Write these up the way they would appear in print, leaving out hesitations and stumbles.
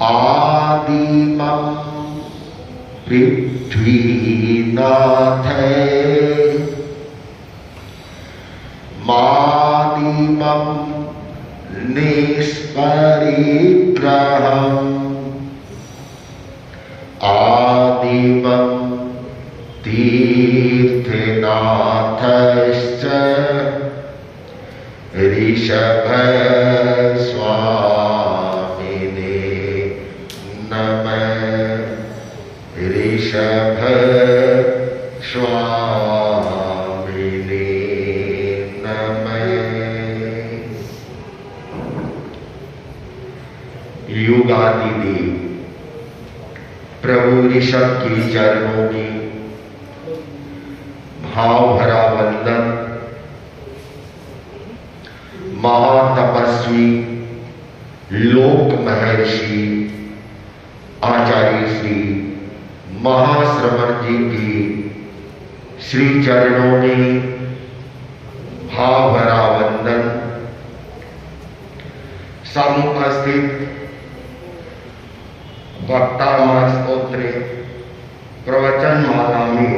आदिमं पृथ्वीनाथे मादिमं निष्परिग्रहम् आदिमं तीर्थनाथश्च ऋषभस्वामिने नमः ऋषभस्वामिने नमः। युगादिदेव प्रभु ऋषभ के चरणों में भाव भरा वंदन। महातपस्वी लोक महर्षि आचार्य श्री महाश्रवण जी के श्री चरणों में भाव भरा वंदन। समुपस्थित वक्तावार स्तोत्र प्रवचन माला में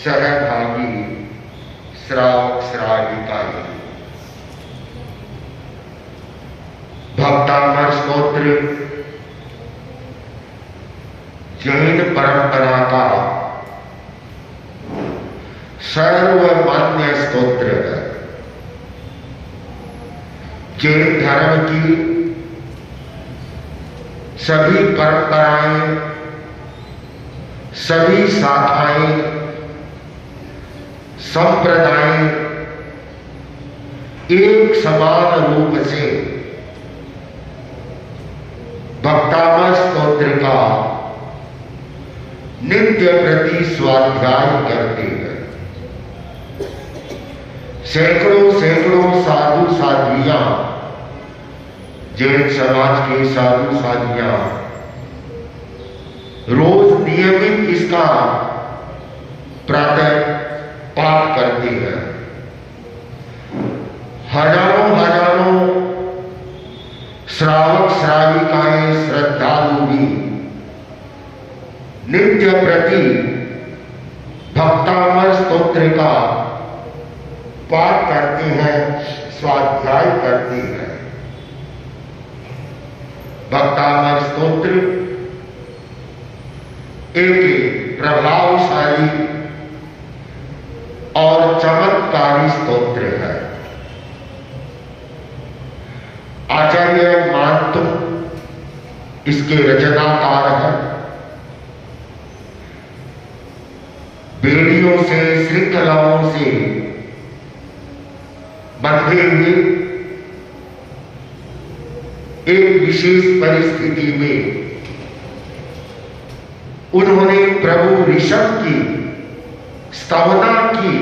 सहभागी श्रावक श्राविकाएं, भक्तामर स्तोत्र जैन परंपरा का सर्वमान्य स्तोत्र है। जैन धर्म की सभी परंपराएं, सभी शाखाएं, संप्रदाय एक समान रूप से भक्तामर स्तोत्र का नित्य प्रति स्वाध्याय करते हैं। सैकड़ों सैकड़ों साधु साध्वियां, जैन समाज के साधु साध्वियां रोज नियमित इसका प्रातः पाठ करते हैं। हजारों हजारों श्रावक श्राविकाएं श्रद्धालु भी नित्य प्रति भक्तामर स्तोत्र का पाठ करते हैं, स्वाध्याय करते हैं। भक्तामर स्तोत्र एक प्रभावशाली और चमत्कारी स्तोत्र है। आचार्य मानतु इसके रचनाकार है। बेड़ियों से, श्रृंखलाओं से बंधे हुए एक विशेष परिस्थिति में उन्होंने प्रभु ऋषभ की स्तवना की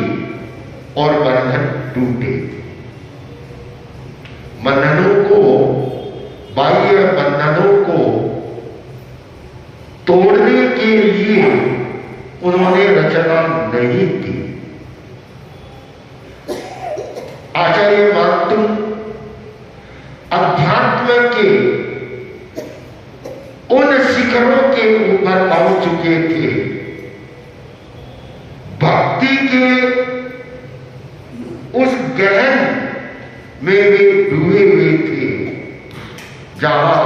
और बंधन टूटे। बंधनों को, बाह्य बंधनों को तोड़ने के लिए उन्होंने रचना नहीं की। आचार्य मातु अध्यात्म के उन शिखरों के ऊपर पहुंच चुके थे, भक्ति के उस गहन में वे डूबे हुए थे, जहां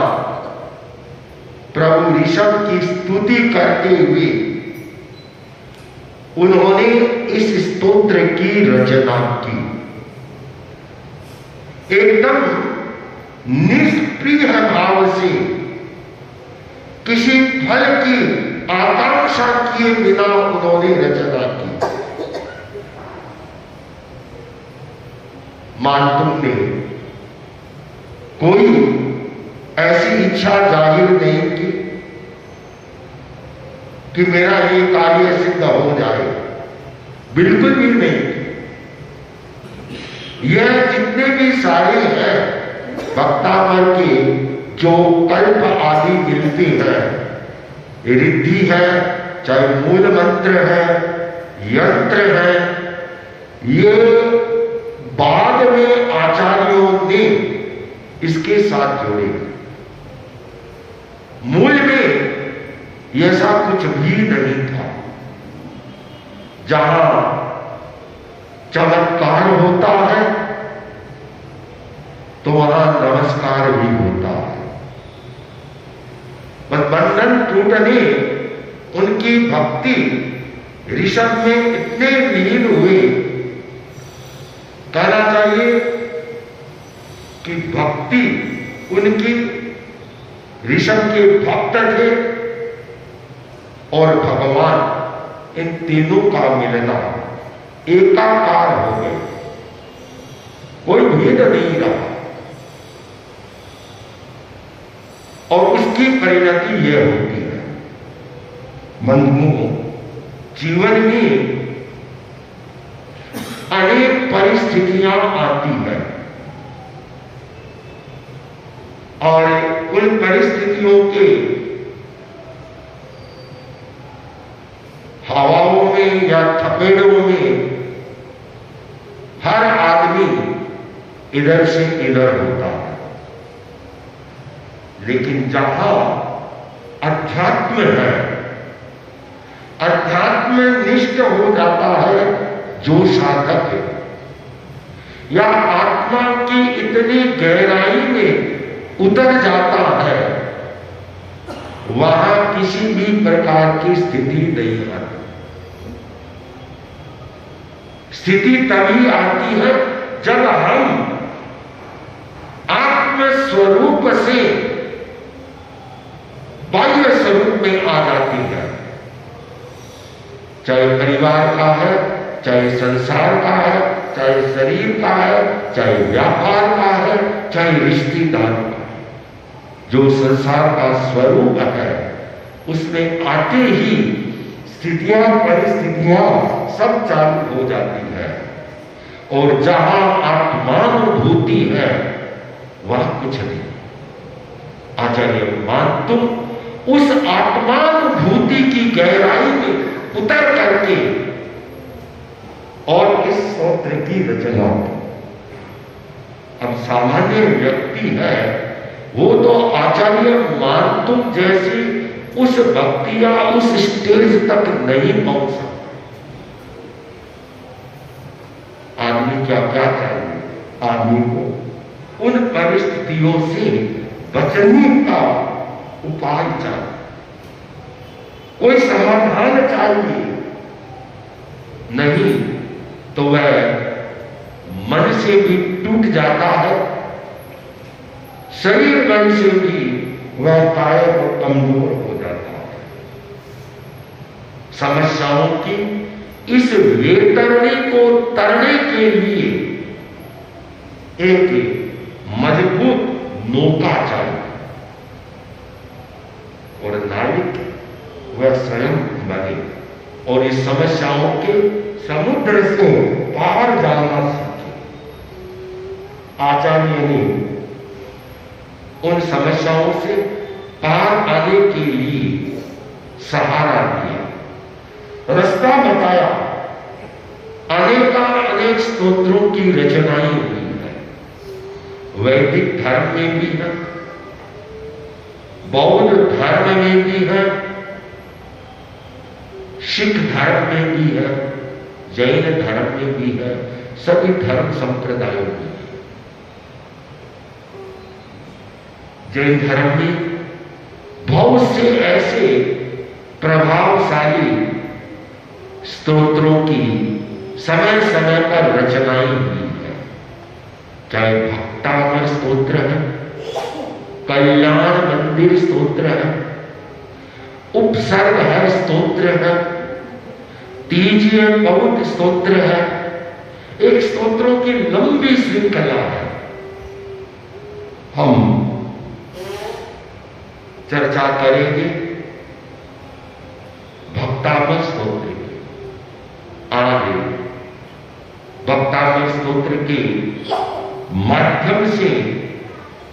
प्रभु ऋषभ की स्तुति करते हुए उन्होंने इस स्तोत्र की रचना की। एकदम निष्प्रिय भाव से, किसी फल की आकांक्षा किए बिना उन्होंने रचना की। मानतु ने कोई ऐसी इच्छा जाहिर नहीं की कि मेरा ये कार्य सिद्ध हो जाए, बिल्कुल भी नहीं। यह जितने भी सारे हैं भक्तामर के, जो कल्प आदि मिलते हैं, रिद्धि है, चाहे मूल मंत्र है, यंत्र है, ये बाद में आचार्यों ने इसके साथ जोड़े। ऐसा कुछ भी नहीं था। जहां चमत्कार होता है तो वहां नमस्कार भी होता है। पर बंधन टूटने उनकी भक्ति ऋषभ में इतने लीन हुए, कहना चाहिए कि भक्ति उनकी, ऋषभ के भक्त थे और भगवान, इन तीनों का मिलना एकाकार हो गए, कोई भेद नहीं रहा। और उसकी परिणति यह होती है, बंधुओं, जीवन में अनेक परिस्थितियां आती हैं और उन परिस्थितियों के हवाओं में या थपेड़ों में हर आदमी इधर से इधर होता है। लेकिन जहां अध्यात्म है, अध्यात्म निष्ठ हो जाता है जो साधक है, या आत्मा की इतनी गहराई में उतर जाता है, वहां किसी भी प्रकार की स्थिति नहीं आती। स्थिति तभी आती है जब हम आत्म स्वरूप से बाह्य स्वरूप में आ जाती है। चाहे परिवार का है, चाहे संसार का है, चाहे शरीर का है, चाहे व्यापार का है, चाहे रिश्तेदार का है। जो संसार का स्वरूप है उसमें आते ही स्थितियां, परिस्थितियां सब चालू हो जाती है। और जहां आत्मानुभूति है वहां कुछ नहीं। आचार्य मान तुम उस आत्मानुभूति की गहराई में उतर करके और इस स्तोत्र की रचना। अब सामान्य व्यक्ति है वो तो आचार्य मान तुम जैसी उस भक्ति या उस स्टेज तक नहीं पहुंच सकता। आदमी क्या क्या चाहिए? आदमी को उन परिस्थितियों से बचने का उपाय चाहिए, कोई समाधान चाहिए। नहीं तो वह मन से भी टूट जाता है, शरीर मन से भी वह कायर और कमजोर हो जाता है। समस्याओं की इस वेतरणी को तरने के लिए एक मजबूत नौका चाहिए और नाविक वह स्वयं बने और इस समस्याओं के समुद्र से पार जाना सीखे। आचार्य ने उन समस्याओं से पार आने के लिए सहारा दिया, रास्ता बताया। अनेक स्तोत्रों की रचनाएं हुई है। वैदिक धर्म में भी है, बौद्ध धर्म में भी है, सिख धर्म में भी है, जैन धर्म में भी है, सभी धर्म संप्रदायों में है। जैन धर्म में बहुत से ऐसे प्रभावशाली स्तोत्रों की समय समय पर रचनाएं हुई है। चाहे भक्तामर स्तोत्र है, कल्याण मंदिर स्तोत्र है, उपसर्ग है स्तोत्र है, तीजीय पौध स्तोत्र है। एक स्तोत्रों की लंबी श्रृंखला है। हम चर्चा करेंगे भक्तामर स्तोत्र की। आगे भक्तामर स्तोत्र के माध्यम से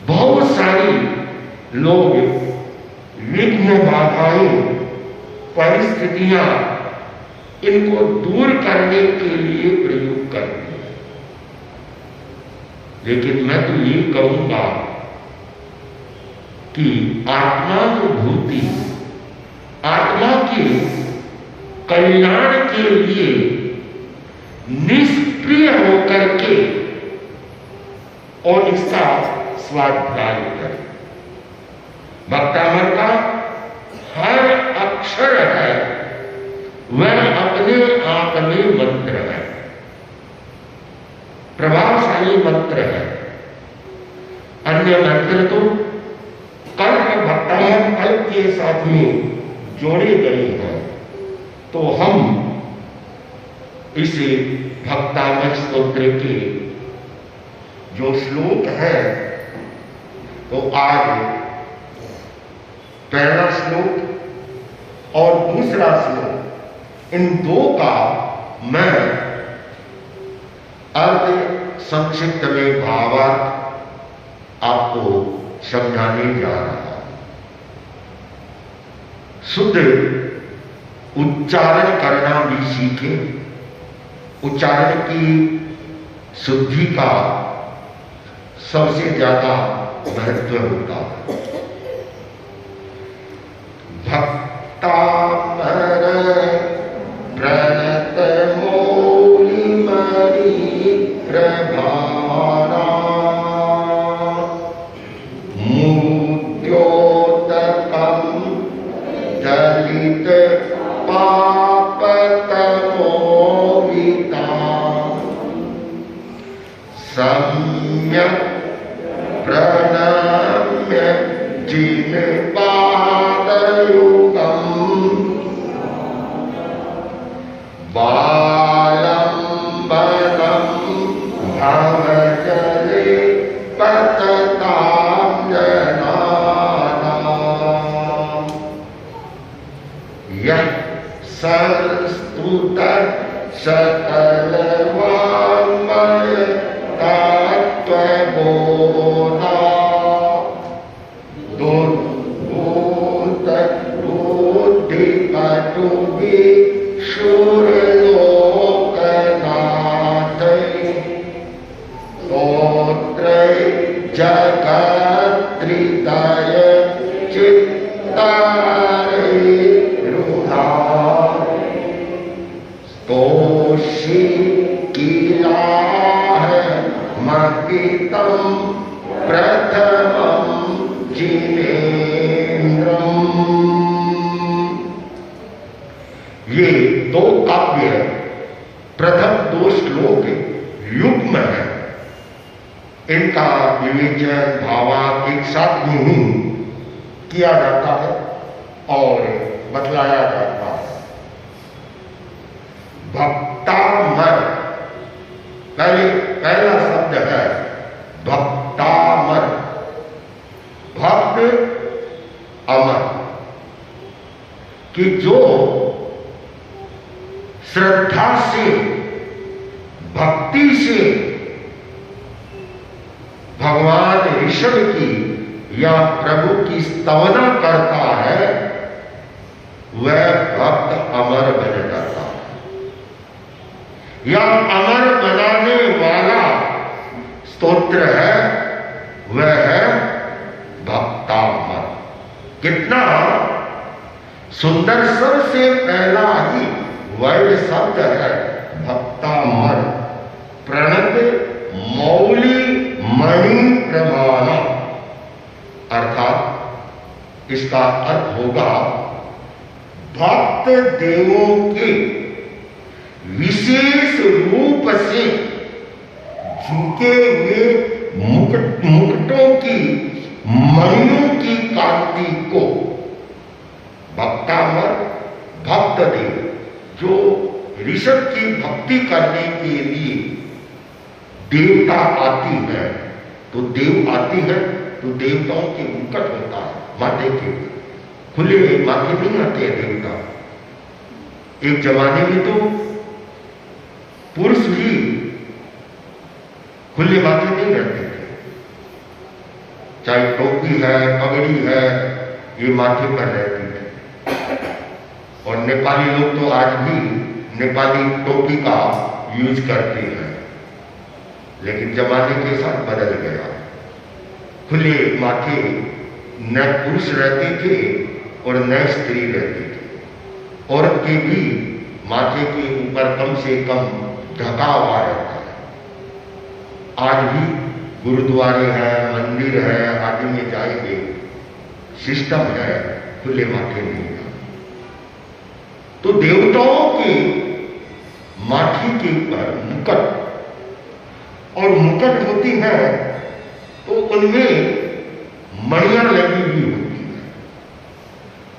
बहुत सारी लोग विघ्न, बाधाएं, परिस्थितियां इनको दूर करने के लिए प्रयोग करते हैं। लेकिन मैं तो ये कहूंगा कि आत्मानुभूति आत्मा के कल्याण के लिए निष्क्रिय होकर के और इसका स्वाध्याय करें। भक्तामर का हर अक्षर है वह अपने आप में मंत्र है, प्रभावशाली मंत्र है। अन्य मंत्र तो कल्प भक्तामर कल्प के साथ में जोड़े गए हैं। तो हम इसे भक्तामर स्तोत्र के जो श्लोक है, तो आज पहला श्लोक और दूसरा श्लोक, इन दो का मैं अर्थ संक्षिप्त में भावार्थ आपको समझाने जा रहा हूं। शुद्ध उच्चारण करना भी सीखे। उच्चारण की शुद्धि का सबसे ज्यादा महत्व होता है। भक्तामर प्रणत मौलि मणि प्रभारा मुद्योतकं दलित पापतमोविता सम्यक् प्रणम्य जिन पादयुगं बालंबनं भवजले पततां जनानां यः संस्तुतः सकलवाङ्मय तत्त्वबोधा दुर्बोधबुद्धिपटुभिः शूरलोकनाथैः स्तोत्रैः जगत्हृदय चित्तारैरुधा स्तोषि किलाहमपितं प्रथमं जिनेन्द्रम्। ये दो काव्य प्रथम दो श्लोक युग्म है। इनका विवेचन भावार्थ एक साथ में ही किया जाता है और बतलाया जाता है। भक्तामर पहला शब्द है भक्तामर, भक्त अमर, कि जो श्रद्धा से भक्ति से भगवान ऋषभ की या प्रभु की स्तवना करता है, वह भक्त अमर बन जाता है। या अमर बनाने वाला स्तोत्र है वह है भक्तामर। कितना सुंदर, सबसे पहला ही वर्ण शब्द है भक्तामर। प्रणत मौलि मणि प्रभारा, अर्थात इसका अर्थ होगा भक्त देवों के विशेष रूप से झुके हुए मुकुटों की मणियों की कांति को भक्तामर, भक्त देव, जो ऋषभ की भक्ति करने के लिए देवता आती है, तो देव आती है तो देवताओं के मुकुट होता है माथे के, खुले माथे नहीं आते हैं देवता। एक जमाने में तो पुरुष भी खुले माथे नहीं रहते थे, चाहे टोपी है पगड़ी है ये माथे पर रहती थी। और नेपाली लोग तो आज भी नेपाली टोपी का यूज करते हैं, लेकिन जमाने के साथ बदल गया। खुले माथे न पुरुष रहते थे और न स्त्री रहती थी। औरत के भी माथे के ऊपर कम से कम ढका हुआ रहता है। आज भी गुरुद्वारे हैं, मंदिर है आदि में जाएंगे, सिस्टम है खुले माथे नहीं है। तो देवताओं के माथे के ऊपर मुकुट, और मुकुट होती है तो उनमें मणियां लगी हुई होती है,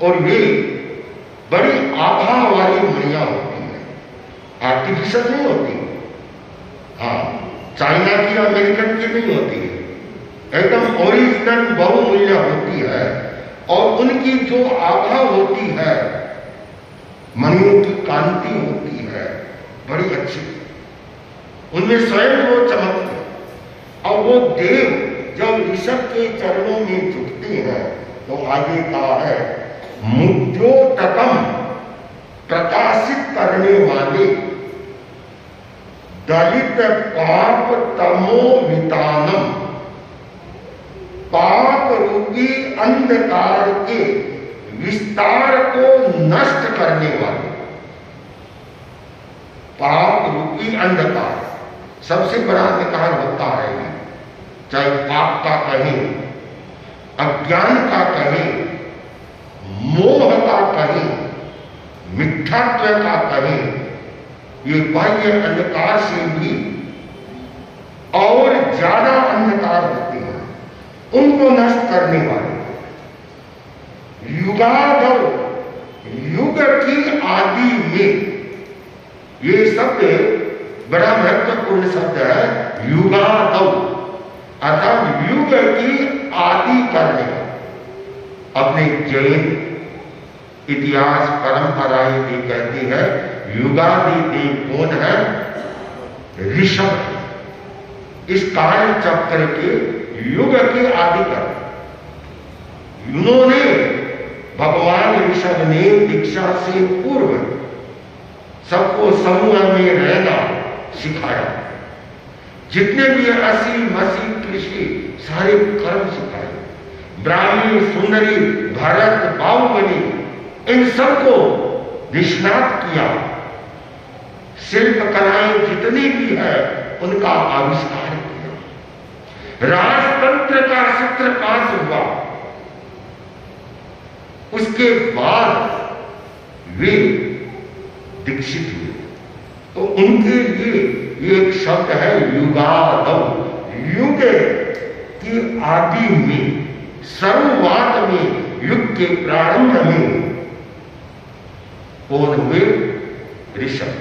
और वे बड़ी आभा वाली मणियां होती है, आर्टिफिशियल नहीं होती। हाँ, चाइना की अमेरिकन की नहीं होती है, एकदम ओरिजिनल बहुमूल्य होती है। और उनकी जो आभा होती है, मणियों की कांति होती है बड़ी अच्छी, उनमें स्वयं वो चमकते। और वो देव जब ऋषभ के चरणों में झुकते हैं तो आगे कहा है, मुद्रोटकम प्रकाशित करने वाले दलित पाप तमो वितानम, पाप रूपी अंधकार के विस्तार को नष्ट करने वाले। पाप रूपी अंधकार सबसे बड़ा अंधकार होता है, चाहे पाप का कहें, अज्ञान का कहें, मोह का कहें, मिथ्यात्व का कहें, ये बाह्य अंधकार से भी और ज्यादा अंधकार होते हैं, उनको नष्ट करने वाले। युगादव, युग की आदि में, ये शब्द बड़ा महत्वपूर्ण शब्द है। युगादव अर्थात युग की आदि करने। अपने जैन इतिहास परंपराएं भी कहती है युगादि देव कौन है? ऋषभ। इस काल चक्र के युग के आदि कर उन्होंने भगवान ऋषभ ने दीक्षा से पूर्व सबको समूह में रहना सिखाया। जितने भी असी मसी कृषि सारे कर्म सिखाए। ब्राह्मी, सुंदरी, भरत, बाहुबली, इन सबको निष्णात किया। शिल्प कलाएं जितनी भी है उनका आविष्कार किया। राजतंत्र का सूत्रपात हुआ। उसके बाद वे दीक्षित हुए। तो उनके लिए ये एक शब्द है युगादव। युग की आदि में, शुरुआत में, युग के प्रारंभ में कौन हुए? ऋषभ।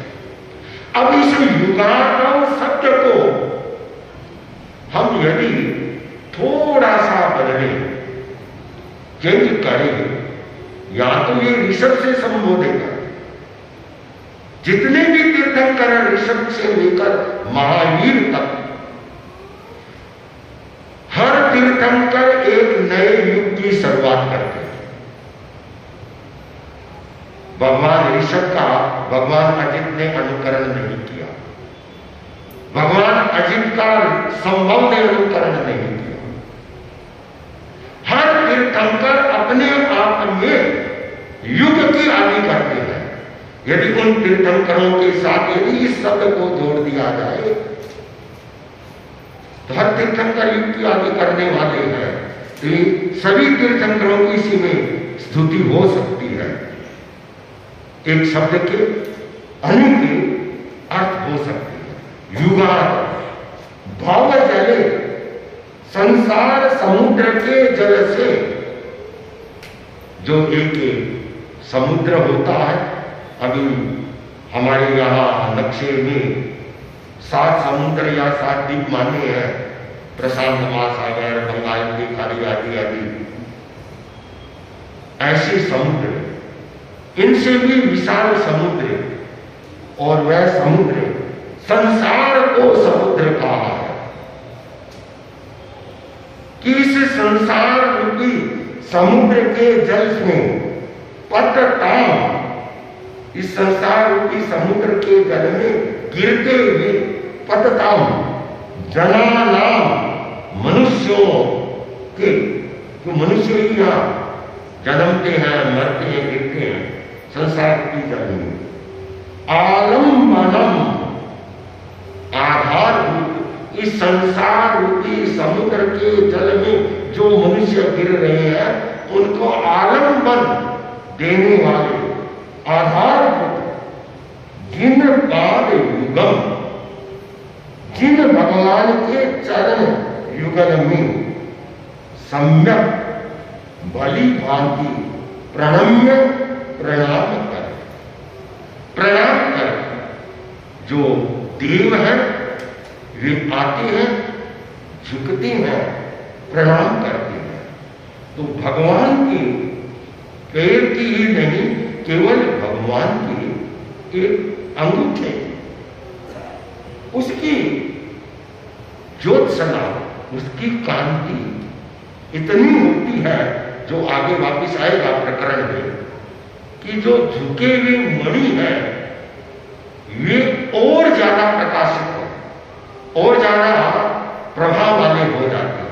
अब इस युगादव शब्द को हम यदि थोड़ा सा बदले, चेंज करें, या तो ये ऋषभ से संबोधित है। जितने भी तीर्थंकर ऋषभ से लेकर महावीर तक, हर तीर्थंकर एक नए युग की शुरुआत करते हैं। भगवान ऋषभ का भगवान अजित ने अनुकरण नहीं किया। भगवान अजित का संभव ने अनुकरण नहीं किया। हर तीर्थंकर अपने आप में युग की आदि करते हैं। यदि उन तीर्थंकरों के साथ यदि इस शब्द को जोड़ दिया जाए तो हर तीर्थंकर युग की आदि करने वाले हैं। तो सभी तीर्थंकरों की इसी में स्तुति हो सकती है। एक शब्द के अनेक अर्थ हो सकते हैं। युगाद भाव जले, संसार समुद्र के जल से, जो एक समुद्र होता है। अभी हमारे यहाँ नक्शे में 7 समुद्र या 7 द्वीप माने हैं, प्रशांत महासागर, बंगाल की खाड़ी आदि आदि। ऐसे समुद्र, इनसे भी विशाल समुद्र, और वह समुद्र संसार को समुद्र कहा है कि इस संसार रूपी समुद्र के जल में पतताम, इस संसार रूपी समुद्र के जल में गिरते हुए पतताम जनानाम, मनुष्यों के, जो मनुष्य ही यहाँ जन्मते हैं, मरते हैं, गिरते हैं, संसार की जमीन आलम्बनम आधारभूत इस संसार रूपी समुद्र के जल में जो मनुष्य गिर रहे हैं उनको आलम्बन देने वाले आधारभूत जिन पाद युगम, जिन भगवान के चरण युगल में सम्यक भली भांति प्रणम्य प्रणाम कर, प्रणाम कर। जो देव हैं वे आते हैं, झुकते हैं, प्रणाम करते हैं। तो भगवान के पैर की ही नहीं, केवल भगवान की एक अंगूठे, उसकी ज्योत्सना, उसकी कांति इतनी होती है, जो आगे वापिस आएगा प्रकरण में, कि जो झुके हुए मणि है वे और ज्यादा प्रकाशित हो, और ज्यादा प्रभाव वाले हो जाते हैं।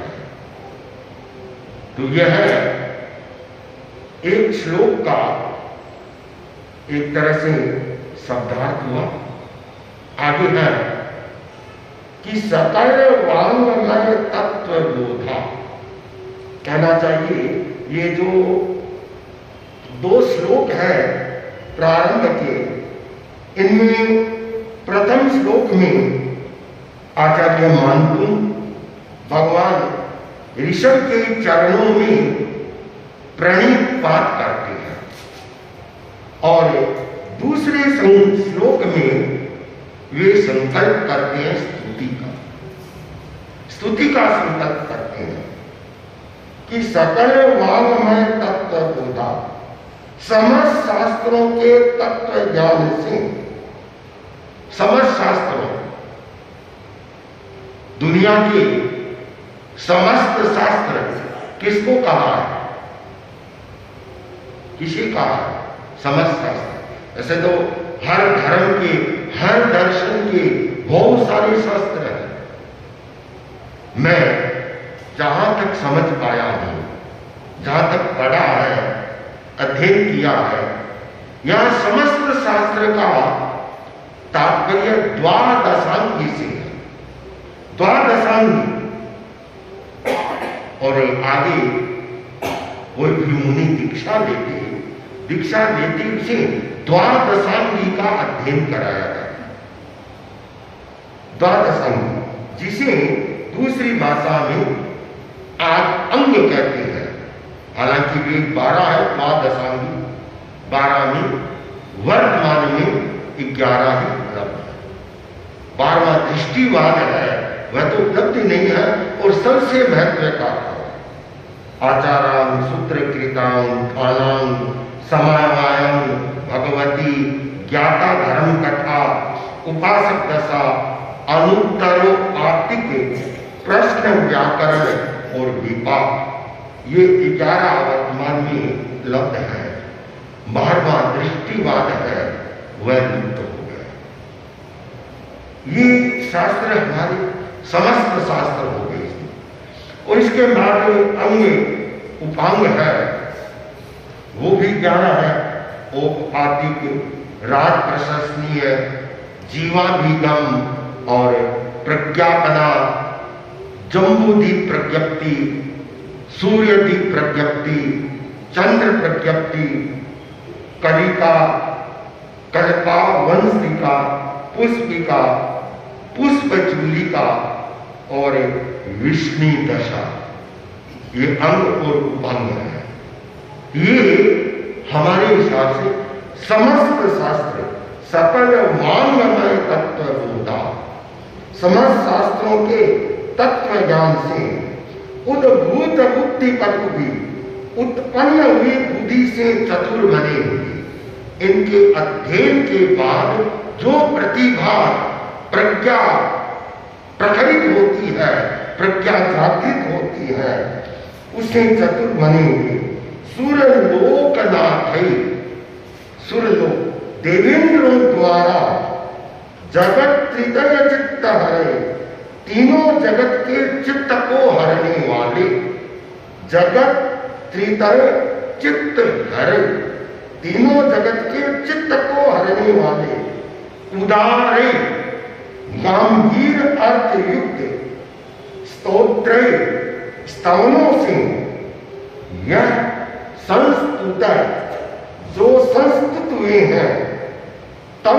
तो यह एक श्लोक का एक तरह से शब्दार्थ हुआ। आगे है कि सकल वांगमय तत्व बोधा, कहना चाहिए ये जो दो श्लोक है प्रारंभ के, इनमें प्रथम श्लोक में आचार्य मानतुम भगवान ऋषभ के चरणों में प्रणिपात करते हैं, और दूसरे श्लोक में वे संकल्प करते हैं स्तुति का संकल्प करते हैं कि सकल वांगमय तत्व बोधा, समस्त शास्त्रों के तत्व ज्ञान से, समस्त शास्त्रों, दुनिया के समस्त शास्त्र किसको कहा है? किसे कहा है समस्त शास्त्र? ऐसे तो हर धर्म के, हर दर्शन के बहुत सारे शास्त्र हैं। मैं जहां तक समझ पाया हूं, जहां तक पढ़ा है, अध्ययन किया है, यह समस्त शास्त्र का तात्पर्य द्वादशांगी से है, द्वादशांगी। और आगे कोई भी मुनि दीक्षा देते उसे द्वादशांगी का अध्ययन कराया जाता है। द्वादशांगी, जिसे दूसरी भाषा में अंग कहते हैं। हालांकि वे 12 है द्वादशांगी, 12 में वर्तमान में 11 ही उपलब्ध है। 12वां दृष्टिवाद है, वह तो उपलब्धि नहीं है, और सबसे महत्व का आचारां सूत्रकृतां ध्यानां समावायं भगवती ज्ञाता धर्म कथा उपासक दशा अनुत्तरो आर्तिक प्रश्न व्याकरण और विपाक, ये 11 वर्तमान में उपलब्ध है। 12वां दृष्टिवाद है, वह लुप्त हो गया। ये शास्त्र हमारे समस्त शास्त्र हो गए, और इसके बाद अंग उपांग है, वो भी 11 है। औपाधिक, राज प्रशंसनीय, जीवाभिगम और प्रज्ञापना, जम्बूदीप प्रज्ञप्ति, सूर्यदीप प्रज्ञप्ति, चंद्र प्रज्ञप्ति, कलिका, कल्पा, वंशिका, पुष्पिका, पुष्पचूलिका और विष्णु दशा, ये अंग और उपांग है। ये हमारे हिसाब से समस्त शास्त्र सकल वांगमय तत्व बोधा, समस्त शास्त्रों के तत्व ज्ञान से उद्भूत बुद्धि पर भी उत्पन्न हुई बुद्धि से चतुर बने हुए, इनके अध्ययन के बाद जो प्रतिभा प्रज्ञा प्रखरित होती है, प्रज्ञा जागृत होती है, उसे चतुर बने हुए सुरलोकनाथ, सुरलोक देवेंद्रों द्वारा जगत त्रितय चित्त हरे, तीनों जगत के चित्त को हरने वाले, जगत त्रितय चित्त हरे, तीनों जगत के चित्त को हरने वाले, उदारे गंभीर अर्थ युक्त स्तोत्र स्तवनों से यह संस्तुत जो संस्तुत हुए हैं, तम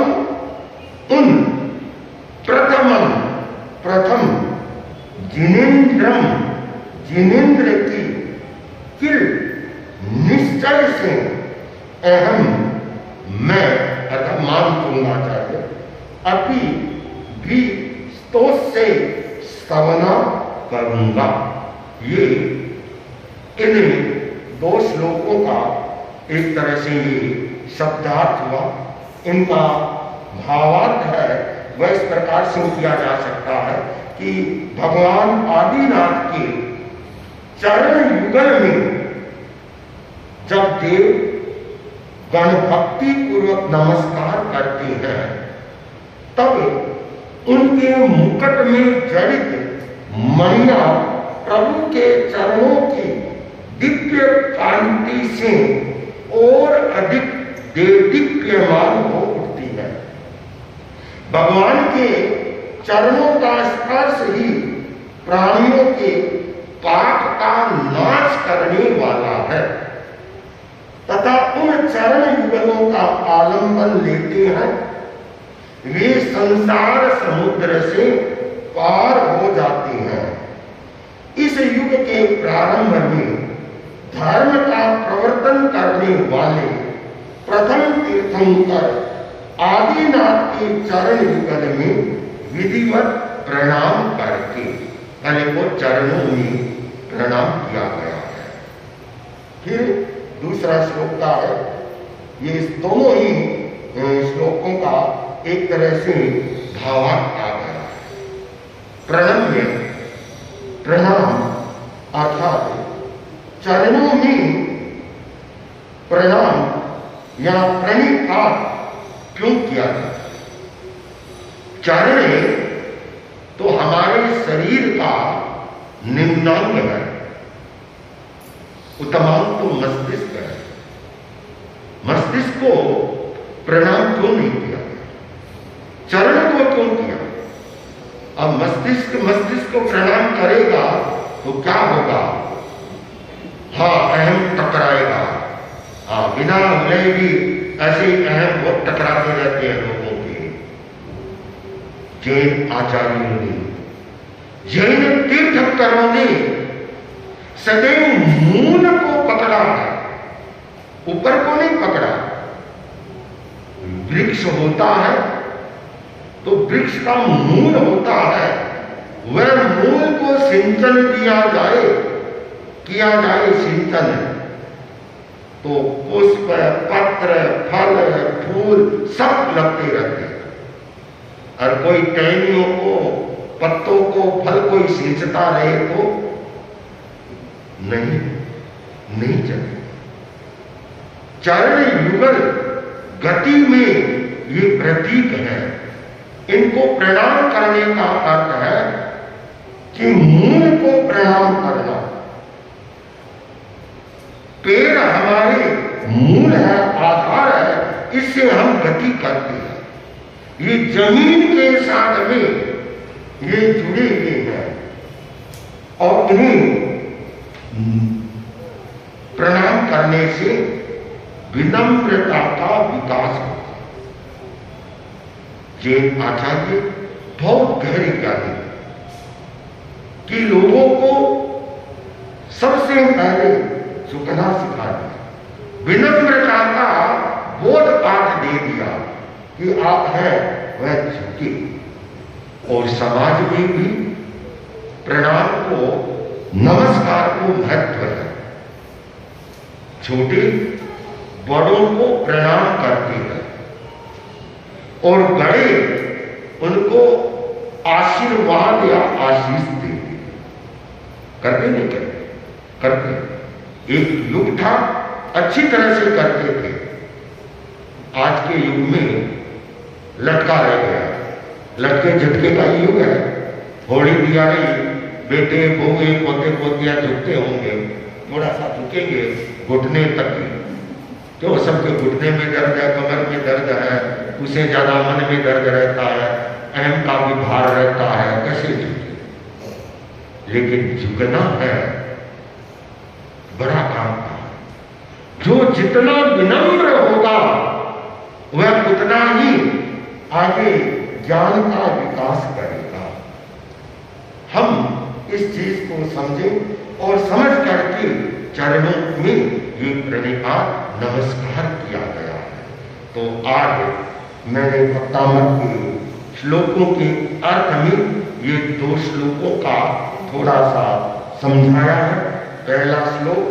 उन प्रथम जिनेन्द्रम जिनेन्द्र की किल निश्चय से अहम मैं अथवा मान दूंगा चाहिए अभी भी स्तोष से स्तवना करूंगा। ये इन दो श्लोकों का एक तरह से ये शब्दार्थ हुआ। इनका भावार्थ है वह इस प्रकार से किया जा सकता है कि भगवान आदिनाथ के चरण युगल में जब देव गण भक्ति पूर्वक नमस्कार करते हैं, तब उनके मुकुट में जड़ित मणियां प्रभु के चरणों की दिव्य कांति से और अधिक देदीप्यमान हो उठती है। भगवान के चरणों का स्पर्श ही प्राणियों के पाप का नाश करने वाला है तथा उन चरण युगलों का आलंबन लेते हैं वे संसार समुद्र से पार हो जाते हैं। इस युग के प्रारंभ में धर्म का प्रवर्तन करने वाले प्रथम तीर्थंकर आदिनाथ के चरण युगल में विधिवत प्रणाम करके यानी वो चरणों में प्रणाम किया गया है। फिर दूसरा श्लोक का है, ये इस दोनों ही श्लोकों का एक तरह से भावार्थ आ गया है। प्रणम्य प्रणाम अर्थात चरणों में प्रणाम या प्रणिपात क्यों किया गया? चरण तो हमारे शरीर का निम्नांग है, उत्तमांग तो मस्तिष्क है। मस्तिष्क को प्रणाम क्यों नहीं किया? चरण को क्यों किया? अब मस्तिष्क को प्रणाम करेगा तो क्या होगा? हाँ, अहम टकराएगा। हाँ, बिना हुए भी ऐसे अहम बहुत टकराते रहते हैं लोगों के। जैन आचार्यों ने, जैन तीर्थंकरों ने सदैव मूल को पकड़ा है, ऊपर को नहीं पकड़ा। वृक्ष होता है तो वृक्ष का मूल होता है, वह मूल को सिंचन किया जाए सिंचन, तो पुष्प पत्र फल फूल सब लगते रहते हैं। और कोई टहनियों को पत्तों को फल को सिंचता रहे तो नहीं चले। चरण युगल गति में ये प्रतीक है। इनको प्रणाम करने का अर्थ है कि मूल को प्रणाम करना। पेड़ हमारे मूल है, आधार है, इससे हम गति करते हैं। ये जमीन के साथ में ये जुड़े हुए हैं और इन्हें प्रणाम करने से विनम्रता का विकास होता है। जैन आचार्य बहुत गहरे ज्ञानी कि लोगों को सबसे पहले झुकना सिखा दिया, विनम्रता का बोध पाठ दे दिया कि आप हैं वह झुके। और समाज में भी प्रणाम को, नमस्कार को महत्व है। छोटे बड़ों को प्रणाम करते हैं और बड़े उनको आशीर्वाद या आशीष देते हैं। करते नहीं करते। एक युग था अच्छी तरह से करते थे, आज के युग में लटका रह गया। लटके झटके का युग है। होली दिवाली बेटे बहुए पोते पोतियां झुकते होंगे, थोड़ा सा झुकेंगे घुटने तक ही, तो सबके घुटने में दर्द है, कमर में दर्द है, उसे ज्यादा मन में दर्द रहता है, अहम का भी भार रहता है, कैसे झुके? लेकिन झुकना है बड़ा काम का। जो जितना विनम्र होगा वह उतना ही आगे ज्ञान का विकास करेगा। हम इस चीज को समझें और समझ करके चरणों में ये प्रणिपात नमस्कार किया गया है। तो आज मैंने भक्तामृत के श्लोकों के अर्थ में ये 2 श्लोकों का थोड़ा सा समझाया है। पहला श्लोक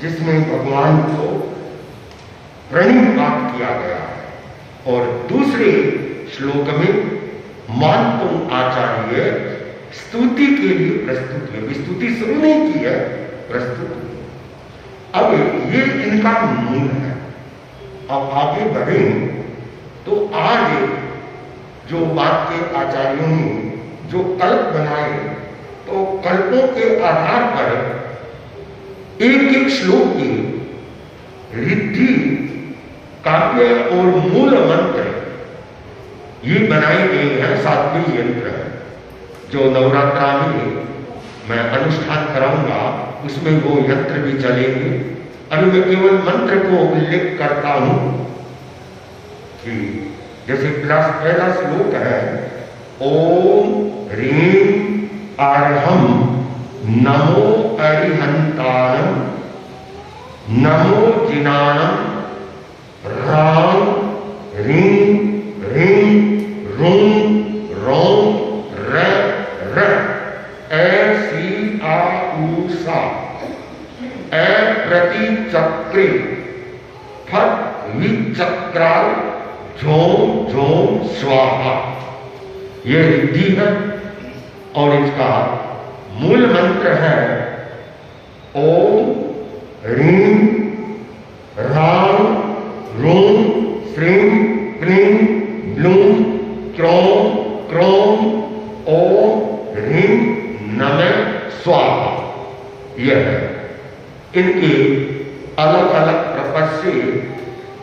जिसमें भगवान को प्रणिपात किया गया है और दूसरे श्लोक में मानतुम आचार्य स्तुति के लिए प्रस्तुत हुए। स्तुति शुरू नहीं की है, प्रस्तुत हुई। अब ये इनका मूल है। अब आगे बढ़े तो आज जो बात के आचार्यों ने जो कल्प बनाए, तो कल्पों के आधार पर एक एक श्लोक की रिद्धि काव्य और मूल मंत्र ये बनाए गए हैं। 7वें यंत्र है जो नवरात्रा में मैं अनुष्ठान कराऊंगा, उसमें वो यंत्र भी चलेंगे। अभी मैं केवल मंत्र को उल्लेख करता हूं कि जैसे पहला श्लोक है, ओम ह्रीं अर्हं नमो अरिहंताणं नमो जिनाणं रां ह्रीं ह्रीं रूं रौं र र ए सी आ ऊ सा ए प्रति चक्रे फट विचक्राल झोम झोम स्वाहा। ये रिद्धि है और इसका मूल मंत्र है ओम ह्रीं रां रूं श्रीं क्लीं ब्लूं क्रौं क्रौं ओम ह्रीं नमः स्वाहा। यह है। इनके अलग अलग प्रपद से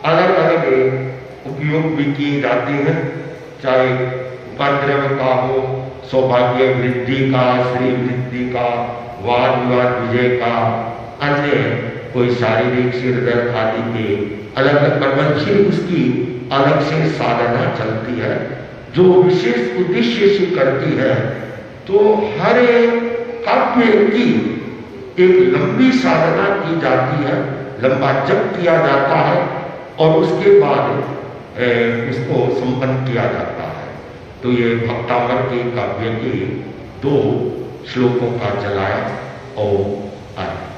अलग अलग उपयोग भी किए जाते हैं, चाहे उपद्रव का हो, सौभाग्य वृद्धि का, श्री वृद्धि का, वाद विवाद विजय का, अन्य कोई शारीरिक सिर दर्द आदि के अलग अलग प्रबंध से उसकी अलग से साधना चलती है जो विशेष उद्देश्य से करती है। तो हर काव्य की एक लंबी साधना की जाती है, लंबा जप किया जाता है और उसके बाद उसको संपन्न किया जाता है। तो ये भक्तामृत के काव्य के 2 श्लोकों का चलाया और आया।